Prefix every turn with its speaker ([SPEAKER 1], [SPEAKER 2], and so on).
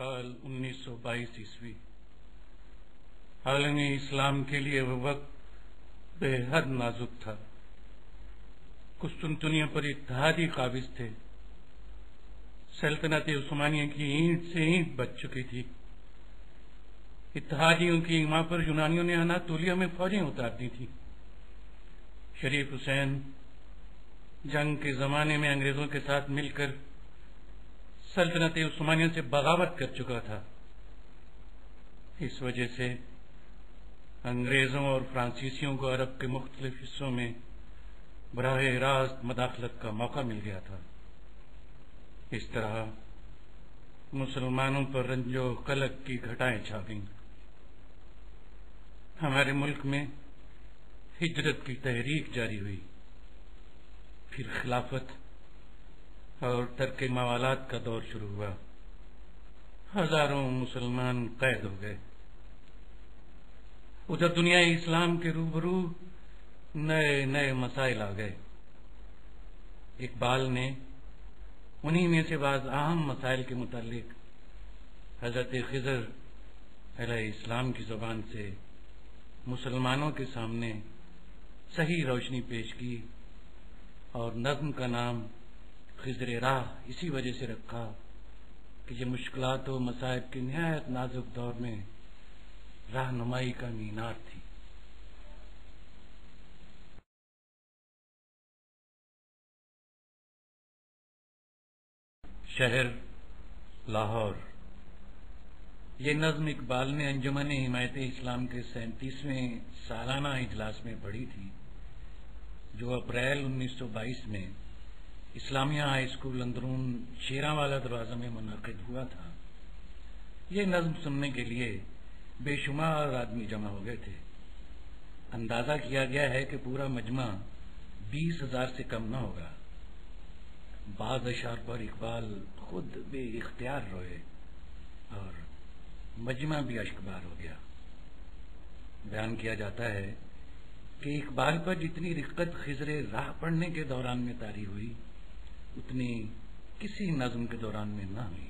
[SPEAKER 1] سال 1922 عالم اسلام کے لیے وہ وقت بے حد نازک تھا۔ قسطنطنیہ پر اتحادی قابض تھے۔ سلطنت عثمانیہ کی اینٹ سے اینٹ بچ چکی تھی۔ اتحادیوں کی ایما پر یونانیوں نے اناطولیہ میں فوجیں اتار دی تھیں۔ شریف حسین جنگ کے زمانے میں انگریزوں کے ساتھ مل کر سلطنت عثمانیہ سے بغاوت کر چکا تھا۔ اس وجہ سے انگریزوں اور فرانسیسیوں کو عرب کے مختلف حصوں میں براہ راست مداخلت کا موقع مل گیا تھا۔ اس طرح مسلمانوں پر رنج و قلق کی گھٹائیں چھا گئیں۔ ہمارے ملک میں ہجرت کی تحریک جاری ہوئی، پھر خلافت اور ترک موالات کا دور شروع ہوا۔ ہزاروں مسلمان قید ہو گئے۔ ادھر دنیا اسلام کے روبرو نئے نئے مسائل آ گئے۔ اقبال نے انہی میں سے بعض اہم مسائل کے متعلق حضرت خضر علیہ السلام کی زبان سے مسلمانوں کے سامنے صحیح روشنی پیش کی، اور نظم کا نام خضر راہ اسی وجہ سے رکھا کہ یہ مشکلات و مصائب کے نہایت نازک دور میں رہنمائی کا مینار تھی۔ شہر لاہور۔ یہ نظم اقبال نے انجمن حمایت اسلام کے 37ویں سالانہ اجلاس میں پڑھی تھی، جو اپریل 1922 میں اسلامیہ ہائی اسکول اندرون شیراں والا دروازہ میں منعقد ہوا تھا۔ یہ نظم سننے کے لیے بے شمار آدمی جمع ہو گئے تھے۔ اندازہ کیا گیا ہے کہ پورا مجمع 20,000 سے کم نہ ہوگا۔ بعض اشعار پر اقبال خود بے اختیار روئے اور مجمع بھی اشکبار ہو گیا۔ بیان کیا جاتا ہے کہ اقبال پر جتنی رقت خضر راہ پڑھنے کے دوران میں طاری ہوئی، اتنی کسی نظم کے دوران میں نہ ہوئی۔